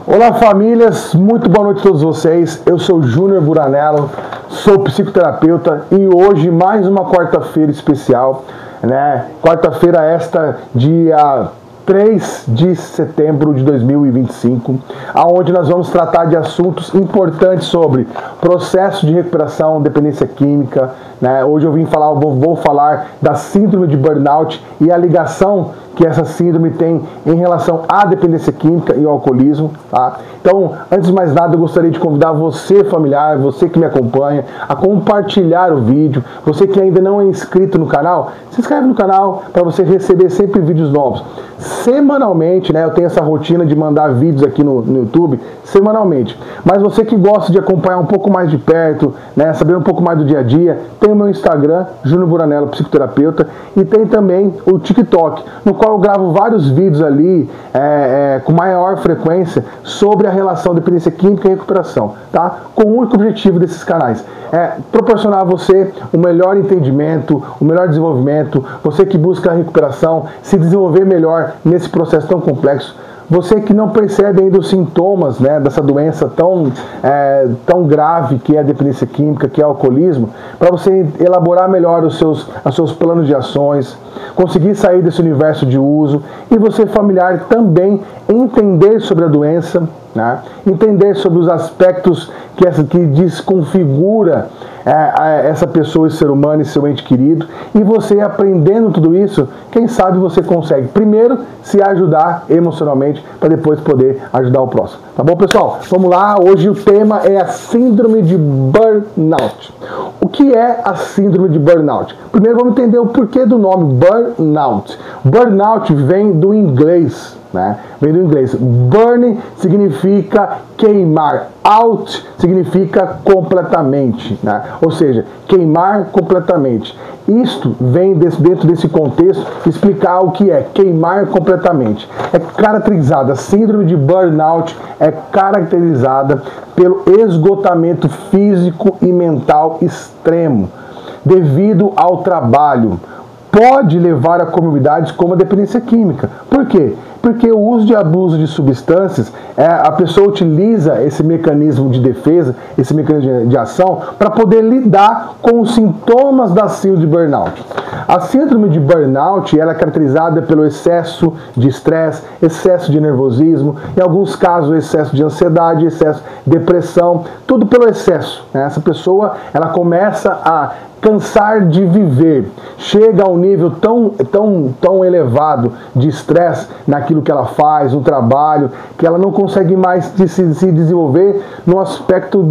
Olá famílias, muito boa noite a todos vocês. Eu sou Júnior Buranello, sou psicoterapeuta e hoje mais uma quarta-feira especial, né? Quarta-feira esta, dia 3 de setembro de 2025, aonde nós vamos tratar de assuntos importantes sobre processo de recuperação, dependência química, né? Hoje eu vou falar da síndrome de burnout e a ligação que essa síndrome tem em relação à dependência química e ao alcoolismo, tá? Então, antes de mais nada, eu gostaria de convidar você, familiar, você que me acompanha, a compartilhar o vídeo. Você que ainda não é inscrito no canal, se inscreve no canal para você receber sempre vídeos novos. Semanalmente, né? Eu tenho essa rotina de mandar vídeos aqui no YouTube, semanalmente. Mas você que gosta de acompanhar um pouco mais de perto, né? Saber um pouco mais do dia a dia, tem o meu Instagram, Júnior Buranello, psicoterapeuta, e tem também o TikTok, no qual eu gravo vários vídeos ali com maior frequência sobre a relação dependência química e recuperação, tá? Com o único objetivo desses canais é proporcionar a você o melhor entendimento, o melhor desenvolvimento, você que busca a recuperação, se desenvolver melhor nesse processo tão complexo. Você que não percebe ainda os sintomas, né, dessa doença tão grave que é a dependência química, que é o alcoolismo, para você elaborar melhor os seus planos de ações, conseguir sair desse universo de uso e você familiar também entender sobre a doença, né, entender sobre os aspectos que desconfigura essa pessoa, esse ser humano e seu ente querido, e você aprendendo tudo isso, quem sabe você consegue primeiro se ajudar emocionalmente para depois poder ajudar o próximo. Tá bom, pessoal? Vamos lá, hoje o tema é a síndrome de burnout. O que é a síndrome de burnout? Primeiro vamos entender o porquê do nome burnout. Burnout vem do inglês, né? Vem do inglês. Burn significa queimar. Out significa completamente, né? Ou seja, queimar completamente. Isto vem dentro desse contexto explicar o que é queimar completamente. É caracterizada, a síndrome de burnout é caracterizada pelo esgotamento físico e mental extremo devido ao trabalho. Pode levar a comorbidades como a dependência química. Por quê? Porque o uso de abuso de substâncias, a pessoa utiliza esse mecanismo de defesa, esse mecanismo de ação, para poder lidar com os sintomas da síndrome de burnout. A síndrome de burnout ela é caracterizada pelo excesso de estresse, excesso de nervosismo, em alguns casos excesso de ansiedade, excesso de depressão, tudo pelo excesso, né? Essa pessoa ela começa a cansar de viver, chega a um nível tão elevado de estresse naquilo que ela faz, no trabalho, que ela não consegue mais se desenvolver no aspecto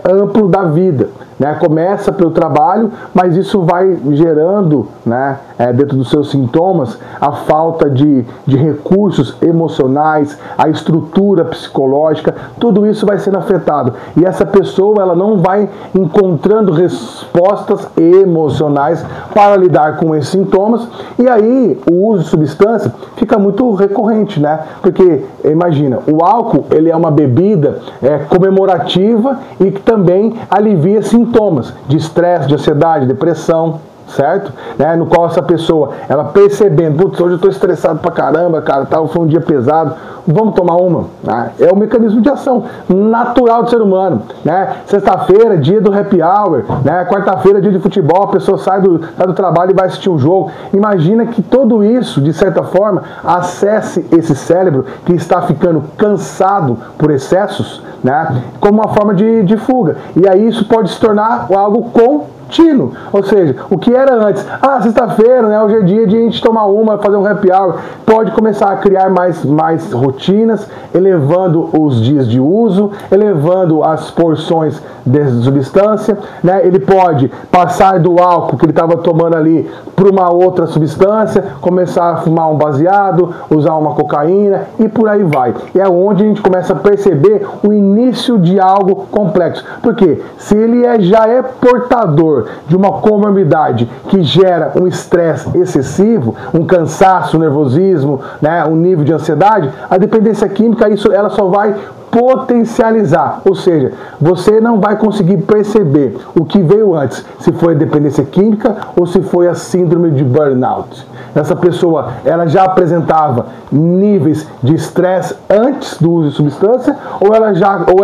amplo da vida, né? Começa pelo trabalho, mas isso vai gerando, né, dentro dos seus sintomas, a falta de recursos emocionais, a estrutura psicológica, tudo isso vai sendo afetado. E essa pessoa ela não vai encontrando respostas emocionais para lidar com esses sintomas, e aí o uso de substância fica muito recorrente, né? Porque imagina, o álcool ele é uma bebida comemorativa e que também alivia sintomas de estresse, de ansiedade, depressão, certo? Né? No qual essa pessoa, ela percebendo, putz, hoje eu estou estressado pra caramba, cara, foi um dia pesado, vamos tomar uma, né? É o mecanismo de ação natural do ser humano, né? Sexta-feira, dia do happy hour, né? Quarta-feira, dia de futebol, a pessoa sai do trabalho e vai assistir um jogo. Imagina que tudo isso, de certa forma, acesse esse cérebro que está ficando cansado por excessos, né? Como uma forma de fuga. E aí isso pode se tornar algo contínuo, ou seja, o que era antes, sexta-feira, né, hoje é dia de a gente tomar uma, fazer um happy hour, pode começar a criar mais rotinas, elevando os dias de uso, elevando as porções de substância, né? Ele pode passar do álcool que ele estava tomando ali para uma outra substância, começar a fumar um baseado, usar uma cocaína e por aí vai. E é onde a gente começa a perceber o início de algo complexo. Porque se ele já é portador de uma comorbidade que gera um estresse excessivo, um cansaço, um nervosismo, né, um nível de ansiedade, a dependência química ela só vai potencializar, ou seja, você não vai conseguir perceber o que veio antes, se foi a dependência química ou se foi a síndrome de burnout. Essa pessoa, ela já apresentava níveis de estresse antes do uso de substância ou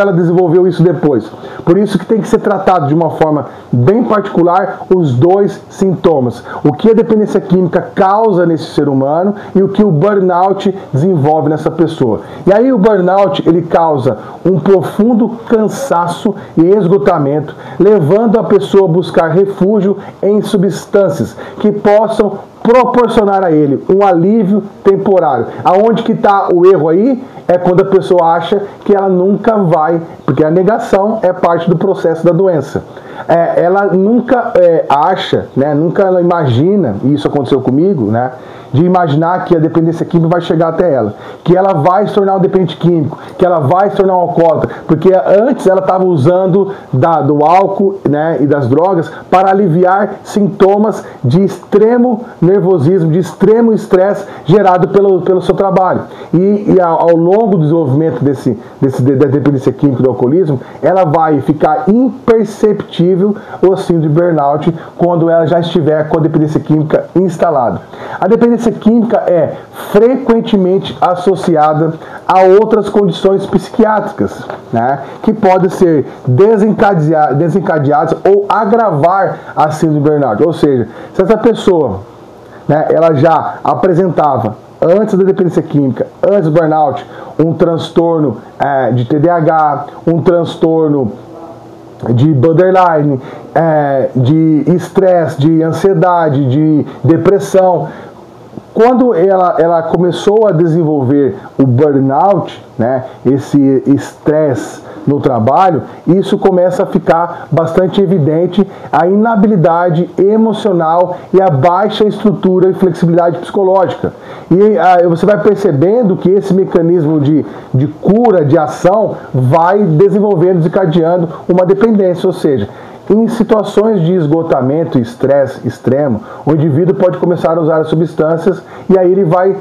ela desenvolveu isso depois. Por isso que tem que ser tratado de uma forma bem particular os dois sintomas. O que a dependência química causa nesse ser humano e o que o burnout desenvolve nessa pessoa. E aí o burnout, ele causa um profundo cansaço e esgotamento, levando a pessoa a buscar refúgio em substâncias que possam proporcionar a ele um alívio temporário. Aonde que está o erro aí? É quando a pessoa acha que ela nunca vai, porque a negação é parte do processo da doença. Ela nunca acha, né, nunca ela imagina, e isso aconteceu comigo, né, de imaginar que a dependência química vai chegar até ela, que ela vai se tornar um dependente químico, que ela vai se tornar um alcoólatra, porque antes ela estava usando do álcool, né, e das drogas para aliviar sintomas de extremo nervosismo, de extremo estresse gerado pelo seu trabalho. E ao longo do desenvolvimento da dependência química e do alcoolismo, ela vai ficar imperceptível o síndrome de burnout quando ela já estiver com a dependência química instalada. A dependência química é frequentemente associada a outras condições psiquiátricas, né, que podem ser desencadeadas ou agravar a síndrome de burnout. Ou seja, se essa pessoa, né, ela já apresentava antes da dependência química, antes do burnout, um transtorno de TDAH, um transtorno de borderline, de estresse, de ansiedade, de depressão. Quando ela começou a desenvolver o burnout, né, esse estresse no trabalho, isso começa a ficar bastante evidente, a inabilidade emocional e a baixa estrutura e flexibilidade psicológica. E você vai percebendo que esse mecanismo de cura, de ação, vai desenvolvendo, desencadeando uma dependência, ou seja, em situações de esgotamento e estresse extremo, o indivíduo pode começar a usar as substâncias e aí ele vai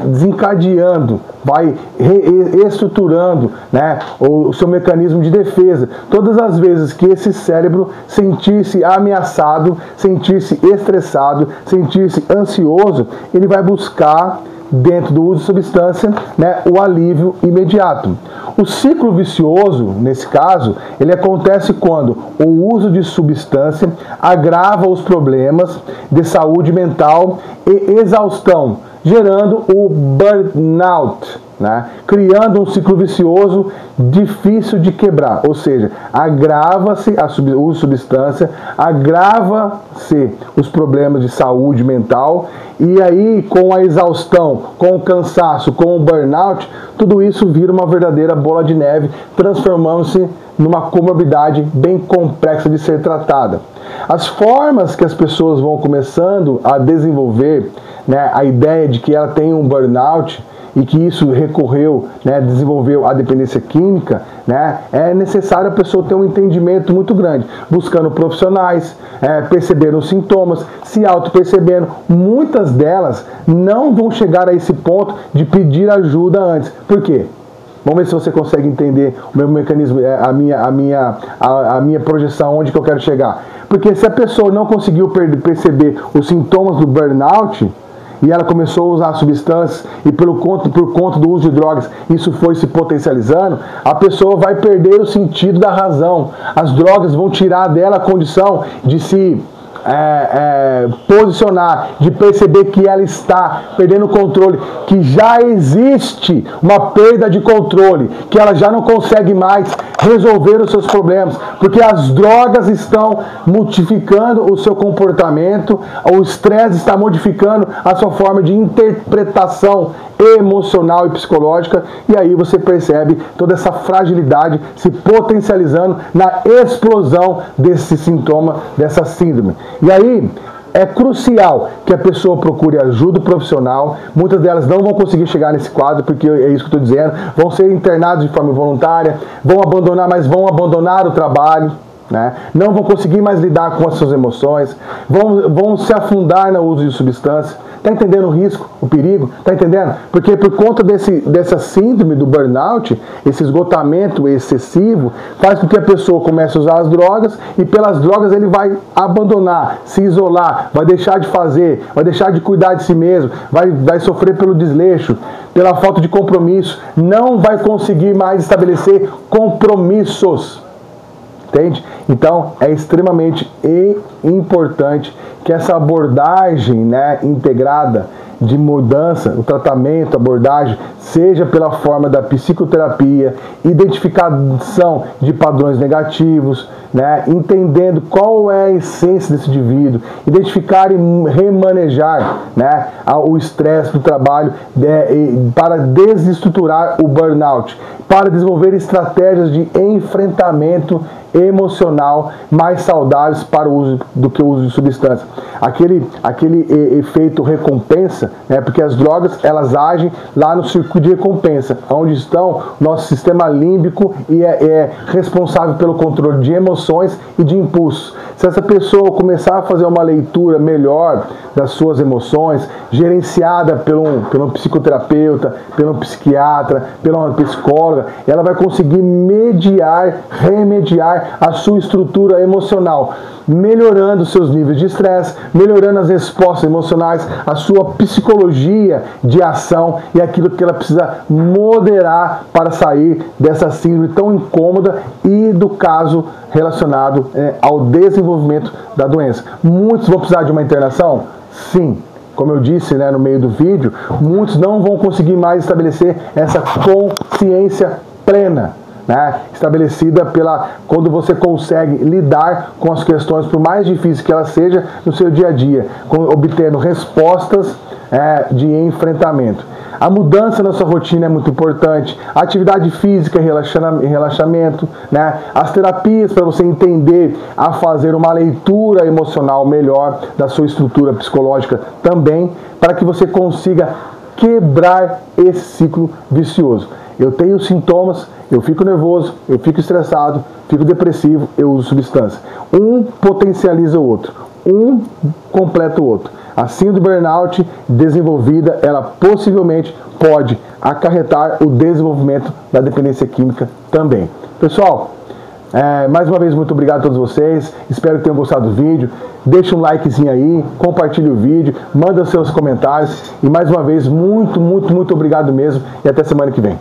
desencadeando, vai reestruturando, né, o seu mecanismo de defesa. Todas as vezes que esse cérebro sentir-se ameaçado, sentir-se estressado, sentir-se ansioso, ele vai buscar, dentro do uso de substância, né, o alívio imediato. O ciclo vicioso, nesse caso, ele acontece quando o uso de substância agrava os problemas de saúde mental e exaustão, gerando o burnout, né, criando um ciclo vicioso difícil de quebrar, ou seja, agrava-se o uso de substância, agrava-se os problemas de saúde mental e aí com a exaustão, com o cansaço, com o burnout, tudo isso vira uma verdadeira bola de neve, transformando-se numa comorbidade bem complexa de ser tratada. As formas que as pessoas vão começando a desenvolver, né, a ideia de que ela tem um burnout e que isso recorreu, né, desenvolveu a dependência química, né, é necessário a pessoa ter um entendimento muito grande, buscando profissionais, percebendo os sintomas, se auto-percebendo. Muitas delas não vão chegar a esse ponto de pedir ajuda antes. Por quê? Vamos ver se você consegue entender o meu mecanismo, a minha projeção, onde que eu quero chegar. Porque se a pessoa não conseguiu perceber os sintomas do burnout, e ela começou a usar substâncias e por conta do uso de drogas isso foi se potencializando, a pessoa vai perder o sentido da razão. As drogas vão tirar dela a condição de se posicionar, de perceber que ela está perdendo o controle, que já existe uma perda de controle, que ela já não consegue mais resolver os seus problemas, porque as drogas estão modificando o seu comportamento, o estresse está modificando a sua forma de interpretação emocional e psicológica, e aí você percebe toda essa fragilidade se potencializando na explosão desse sintoma, dessa síndrome. E aí é crucial que a pessoa procure ajuda profissional. Muitas delas não vão conseguir chegar nesse quadro, porque é isso que eu estou dizendo, vão ser internados de forma voluntária, vão abandonar o trabalho, né? Não vão conseguir mais lidar com as suas emoções, vão se afundar no uso de substâncias, Tá entendendo o risco, o perigo? Tá entendendo? Porque por conta dessa síndrome do burnout, esse esgotamento excessivo, faz com que a pessoa comece a usar as drogas e pelas drogas ele vai abandonar, se isolar, vai deixar de fazer, vai deixar de cuidar de si mesmo, vai sofrer pelo desleixo, pela falta de compromisso, não vai conseguir mais estabelecer compromissos. Entende? Então, é extremamente importante que essa abordagem, né, integrada de mudança, o tratamento, a abordagem, seja pela forma da psicoterapia, identificação de padrões negativos, né, entendendo qual é a essência desse indivíduo, identificar e remanejar, né, o estresse do trabalho para desestruturar o burnout, para desenvolver estratégias de enfrentamento emocional mais saudáveis para o uso do que o uso de substância. Aquele efeito recompensa, né, porque as drogas elas agem lá no circuito de recompensa, onde estão nosso sistema límbico e é responsável pelo controle de emoções e de impulsos. Se essa pessoa começar a fazer uma leitura melhor das suas emoções, gerenciada pelo psicoterapeuta, pelo psiquiatra, pela psicóloga, ela vai conseguir remediar a sua estrutura emocional, melhorando seus níveis de estresse, melhorando as respostas emocionais, a sua psicologia de ação e aquilo que ela precisa moderar para sair dessa síndrome tão incômoda e do caso relacionado ao desenvolvimento da doença. Muitos vão precisar de uma internação? Sim. Como eu disse, né, no meio do vídeo, muitos não vão conseguir mais estabelecer essa consciência plena, né, estabelecida quando você consegue lidar com as questões, por mais difíceis que elas sejam, no seu dia a dia, obtendo respostas de enfrentamento. A mudança na sua rotina é muito importante, a atividade física e relaxamento, né, as terapias para você entender a fazer uma leitura emocional melhor da sua estrutura psicológica também, para que você consiga quebrar esse ciclo vicioso. Eu tenho sintomas, eu fico nervoso, eu fico estressado, fico depressivo, eu uso substância. Um potencializa o outro, um completa o outro. A síndrome do burnout desenvolvida, ela possivelmente pode acarretar o desenvolvimento da dependência química também. Pessoal, mais uma vez, muito obrigado a todos vocês. Espero que tenham gostado do vídeo. Deixa um likezinho aí, compartilhe o vídeo, manda seus comentários. E mais uma vez, muito obrigado mesmo. E até semana que vem.